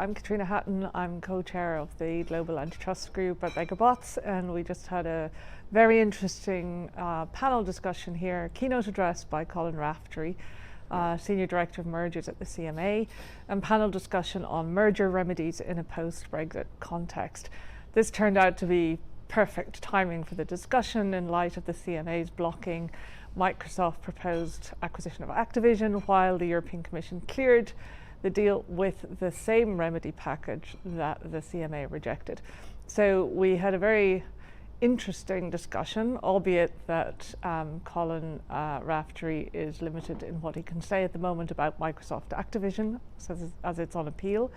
I'm Catriona Hatton. I'm co-chair of the Global Antitrust Group at Baker-Botts, and we just had a very interesting panel discussion here, keynote address by Colin Raftery, Senior Director of Mergers at the CMA, and panel discussion on merger remedies in a post-Brexit context. This turned out to be perfect timing for the discussion in light of the CMA's blocking Microsoft proposed acquisition of Activision, while the European Commission cleared the deal with the same remedy package that the CMA rejected. So we had a very interesting discussion, albeit that Colin Raftery is limited in what he can say at the moment about Microsoft Activision, as it's on appeal.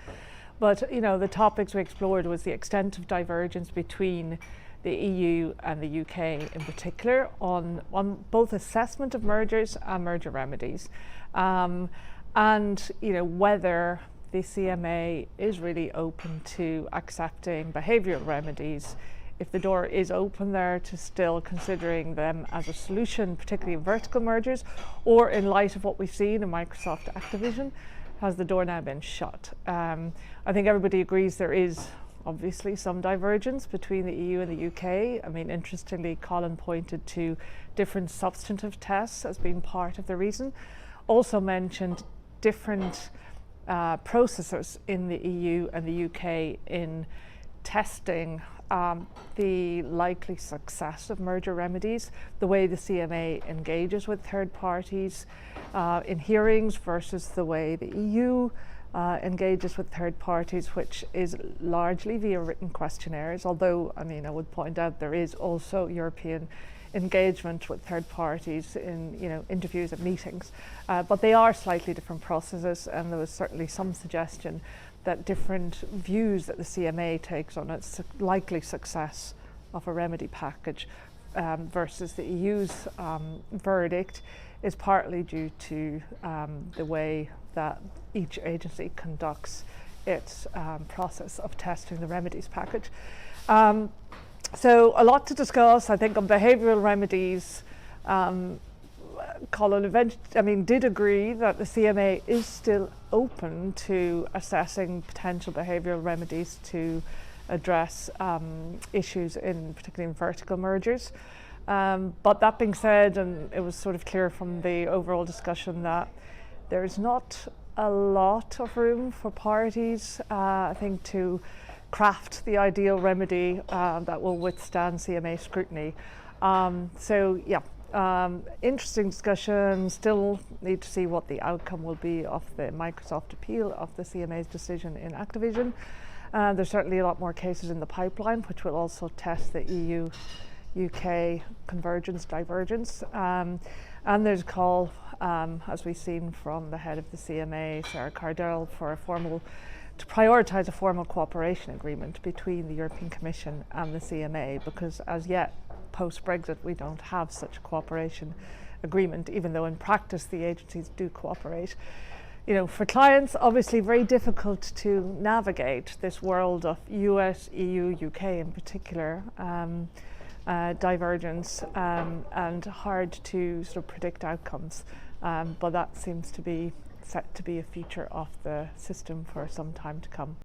But the topics we explored was the extent of divergence between the EU and the UK in particular on both assessment of mergers and merger remedies. And whether the CMA is really open to accepting behavioural remedies, if the door is open there to still considering them as a solution, particularly in vertical mergers, or in light of what we've seen in Microsoft Activision, has the door now been shut? I think everybody agrees there is obviously some divergence between the EU and the UK. I mean, interestingly, Colin pointed to different substantive tests as being part of the reason. Also mentioned different processes in the EU and the UK in testing the likely success of merger remedies, the way the CMA engages with third parties in hearings versus the way the EU engages with third parties, which is largely via written questionnaires, although I would point out there is also European engagement with third parties in interviews and meetings, but they are slightly different processes, and there was certainly some suggestion that different views that the CMA takes on its likely success of a remedy package versus the EU's verdict is partly due to the way that each agency conducts its process of testing the remedies package. So a lot to discuss. I think on behavioural remedies, Colin did agree that the CMA is still open to assessing potential behavioural remedies to address issues particularly in vertical mergers. But that being said, and it was sort of clear from the overall discussion that there's not a lot of room for parties, I think, to craft the ideal remedy that will withstand CMA scrutiny. Interesting discussion. Still need to see what the outcome will be of the Microsoft appeal of the CMA's decision in Activision. There's certainly a lot more cases in the pipeline, which will also test the EU-UK convergence divergence. And there's a call, as we've seen from the head of the CMA, Sarah Cardell, to prioritise a formal cooperation agreement between the European Commission and the CMA, because as yet, post-Brexit, we don't have such a cooperation agreement, even though in practice the agencies do cooperate. For clients, obviously very difficult to navigate this world of US, EU, UK in particular, divergence, and hard to sort of predict outcomes. But that seems to be set to be a feature of the system for some time to come.